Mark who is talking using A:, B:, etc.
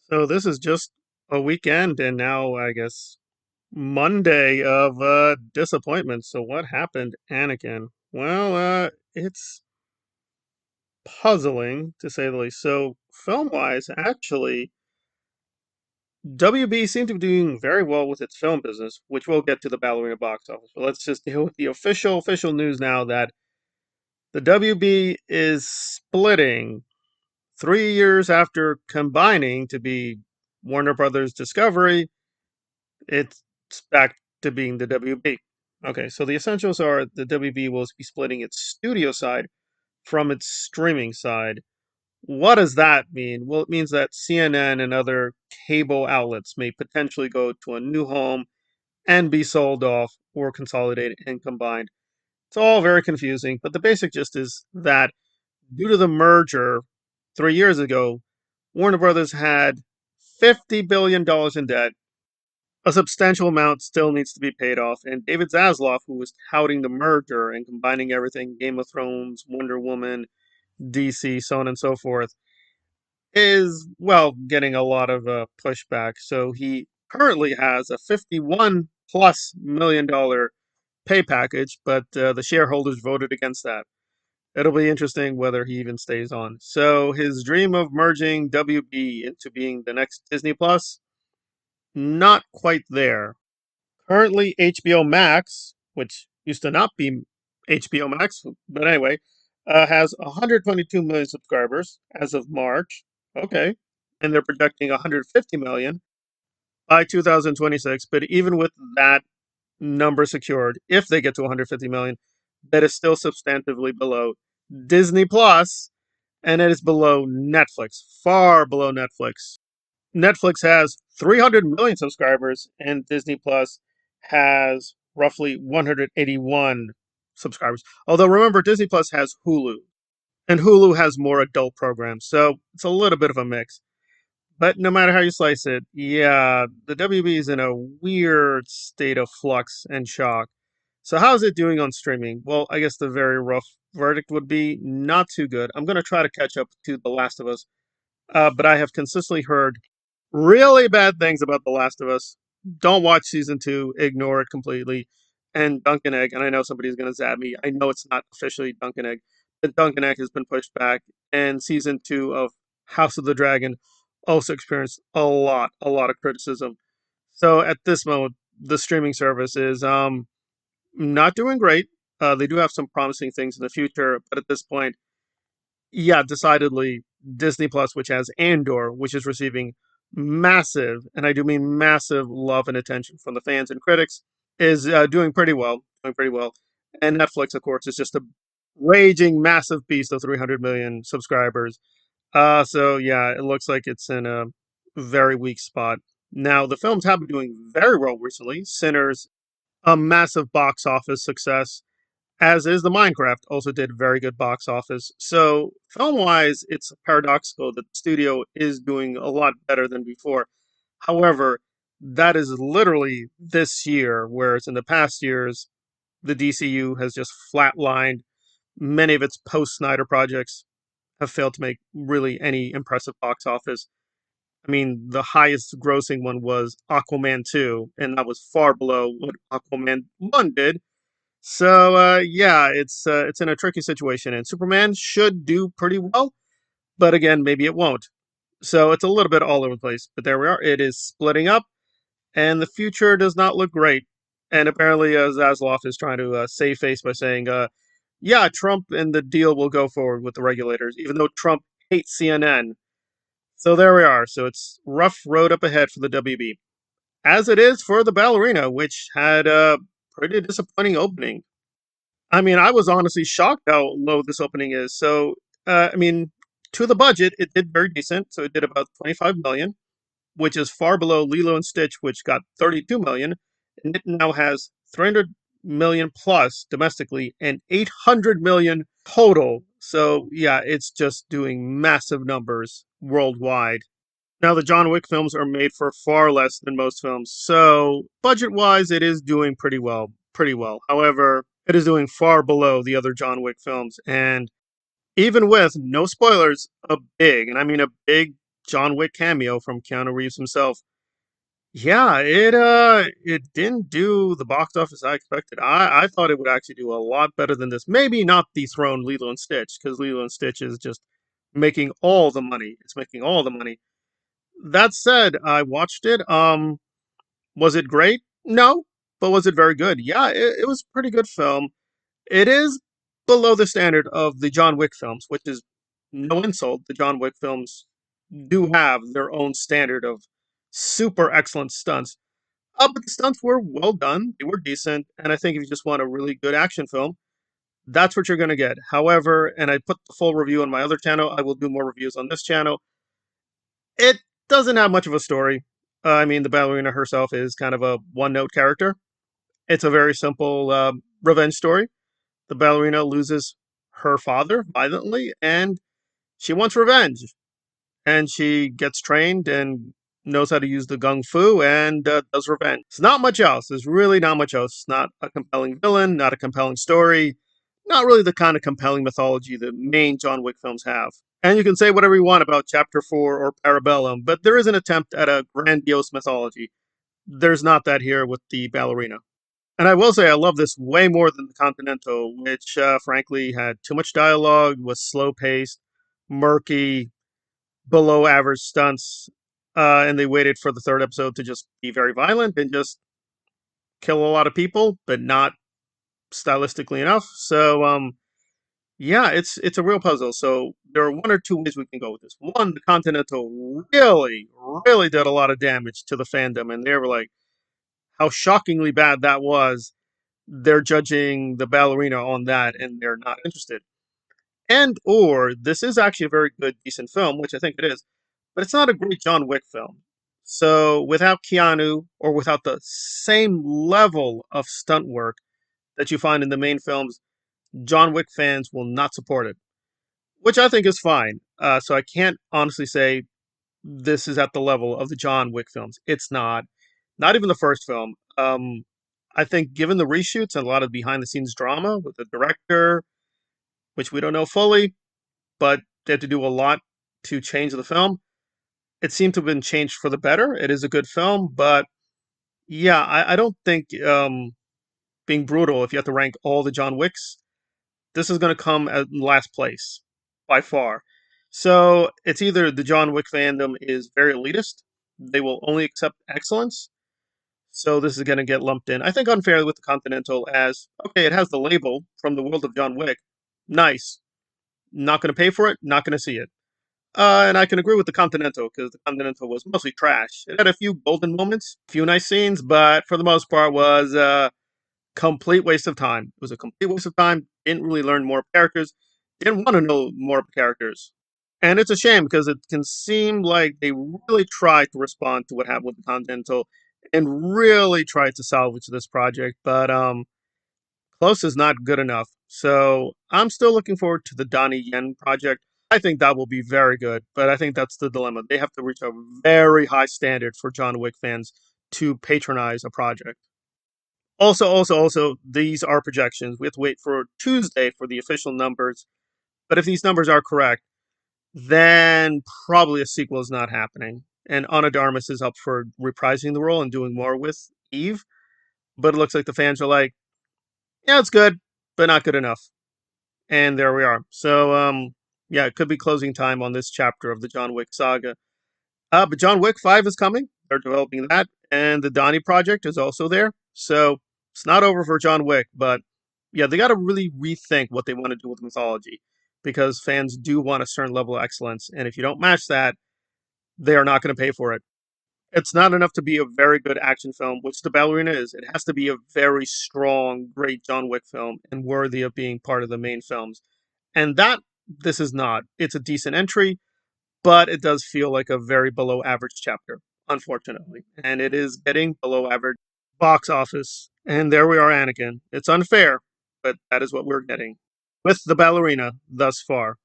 A: So this is just a weekend and now I guess Monday of disappointment. So what happened, Anakin? It's puzzling to say the least. So film-wise, actually, WB seemed to be doing very well with its film business, which we'll get to the Ballerina box office. But let's just deal with the official news now that the WB is splitting 3 years after combining to be Warner Brothers Discovery. It's back to being the WB. Okay, so the essentials are the WB will be splitting its studio side from its streaming side. What does that mean? Well, it means that CNN and other cable outlets may potentially go to a new home and be sold off or consolidated and combined. It's all very confusing, but the basic gist is that due to the merger 3 years ago, Warner Brothers had $50 billion in debt. A substantial amount still needs to be paid off, and David Zaslav, who was touting the merger and combining everything Game of Thrones, Wonder Woman, DC, so on and so forth, is, well, getting a lot of pushback. So he currently has a $51+ million pay package, but the shareholders voted against that. It'll be interesting whether he even stays on. So his dream of merging WB into being the next Disney Plus, not quite there. Currently, HBO Max, which used to not be HBO Max, but anyway, has 122 million subscribers as of March. Okay. And they're projecting 150 million by 2026. But even with that number secured, if they get to 150 million, that is still substantively below Disney Plus, and it is below Netflix, far below Netflix. Netflix has 300 million subscribers, and Disney Plus has roughly 181 subscribers. Although remember, Disney Plus has Hulu, and Hulu has more adult programs, so it's a little bit of a mix. But no matter how you slice it, yeah, the WB is in a weird state of flux and shock. So, how's it doing on streaming? Well, I guess the very rough verdict would be not too good. I'm going to try to catch up to The Last of Us, but I have consistently heard really bad things about The Last of Us. Don't watch season two, ignore it completely. And Dunkin' Egg, and I know somebody's going to zap me. I know it's not officially Dunkin' Egg, but Dunkin' Egg has been pushed back. And season two of House of the Dragon also experienced a lot of criticism. So at this moment, the streaming service is not doing great. They do have some promising things in the future, but at this point, yeah, decidedly Disney Plus, which has Andor, which is receiving massive, and I do mean massive love and attention from the fans and critics, is doing pretty well. Doing pretty well. And Netflix, of course, is just a raging massive beast of 300 million subscribers. So yeah, it looks like it's in a very weak spot. Now, the films have been doing very well recently. Sinners, a massive box office success, as is the Minecraft, also did very good box office. So, film wise, it's paradoxical that the studio is doing a lot better than before. However, that is literally this year, whereas in the past years, the DCU has just flatlined. Many of its post Snyder projects have failed to make really any impressive box office. I mean, the highest grossing one was Aquaman 2, and that was far below what Aquaman 1 did. So yeah, it's in a tricky situation, and Superman should do pretty well, but again, maybe it won't. So it's a little bit all over the place. But there we are. It is splitting up, and the future does not look great. And apparently, Zaslav is trying to save face by saying, "Yeah, Trump and the deal will go forward with the regulators, even though Trump hates CNN." So there we are. So it's rough road up ahead for the WB, as it is for the Ballerina, which had a pretty disappointing opening. I mean, I was honestly shocked how low this opening is. So, I mean, to the budget, it did very decent. So it did about 25 million, which is far below Lilo and Stitch, which got 32 million, and it now has 300 million plus domestically and 800 million total. So, yeah, it's just doing massive numbers worldwide. Now, the John Wick films are made for far less than most films, so budget wise, it is doing pretty well. Pretty well. However, it is doing far below the other John Wick films, and even with no spoilers, a big, and I mean a big John Wick cameo from Keanu Reeves himself. Yeah, it didn't do the box office I expected. I thought it would actually do a lot better than this. Maybe not dethrone Lilo and Stitch, because Lilo and Stitch is just making all the money. It's making all the money. That said, I watched it. Was it great? No, but was it very good? Yeah, it was a pretty good film. It is below the standard of the John Wick films, which is no insult. The John Wick films do have their own standard of super excellent stunts. But the stunts were well done. They were decent. And I think if you just want a really good action film, that's what you're going to get. However, and I put the full review on my other channel, I will do more reviews on this channel. It doesn't have much of a story. I mean, the ballerina herself is kind of a one note character. It's a very simple revenge story. The ballerina loses her father violently, and she wants revenge. And she gets trained and knows how to use the gung fu and does revenge. It's not much else. There's really not much else. It's not a compelling villain, not a compelling story, not really the kind of compelling mythology the main John Wick films have. And you can say whatever you want about Chapter 4 or Parabellum, but there is an attempt at a grandiose mythology. There's not that here with the ballerina. And I will say I love this way more than the Continental, which frankly had too much dialogue, was slow paced, murky, below average stunts, and they waited for the third episode to just be very violent and just kill a lot of people, but not stylistically enough. So yeah, it's a real puzzle. So there are one or two ways we can go with this. One, the Continental really did a lot of damage to the fandom, and they were like, how shockingly bad that was. They're judging the ballerina on that, and they're not interested. And or this is actually a very good, decent film, which I think it is, but it's not a great John Wick film. So without Keanu or without the same level of stunt work that you find in the main films, John Wick fans will not support it, which I think is fine. So I can't honestly say this is at the level of the John Wick films. It's not. Not even the first film. I think given the reshoots and a lot of behind the scenes drama with the director, which we don't know fully, but they had to do a lot to change the film. It seemed to have been changed for the better. It is a good film, but yeah, I don't think being brutal, if you have to rank all the John Wicks, this is going to come at last place by far. So it's either the John Wick fandom is very elitist, they will only accept excellence. So this is going to get lumped in, I think, unfairly with the Continental as okay, it has the label from the world of John Wick. Nice. Not going to pay for it, not going to see it. And I can agree with the Continental because the Continental was mostly trash. It had a few golden moments, a few nice scenes, but for the most part was a complete waste of time. It was a complete waste of time. Didn't really learn more characters. Didn't want to know more characters. And it's a shame because it can seem like they really tried to respond to what happened with the Continental and really tried to salvage this project, but close is not good enough. So I'm still looking forward to the Donnie Yen project. I think that will be very good, but I think that's the dilemma. They have to reach a very high standard for John Wick fans to patronize a project. Also, these are projections. We have to wait for Tuesday for the official numbers. But if these numbers are correct, then probably a sequel is not happening. And Ana Darmus is up for reprising the role and doing more with Eve. But it looks like the fans are like, yeah, it's good, but not good enough. And there we are. So, yeah, it could be closing time on this chapter of the John Wick saga. But John Wick 5 is coming. They're developing that. And the Donnie project is also there. So it's not over for John Wick, but yeah, they got to really rethink what they want to do with mythology because fans do want a certain level of excellence. And if you don't match that, they are not going to pay for it. It's not enough to be a very good action film, which The Ballerina is. It has to be a very strong, great John Wick film and worthy of being part of the main films. And that this is not. It's a decent entry, but it does feel like a very below average chapter, unfortunately. And it is getting below average box office. And there we are, Anakin. It's unfair, but that is what we're getting with The Ballerina thus far.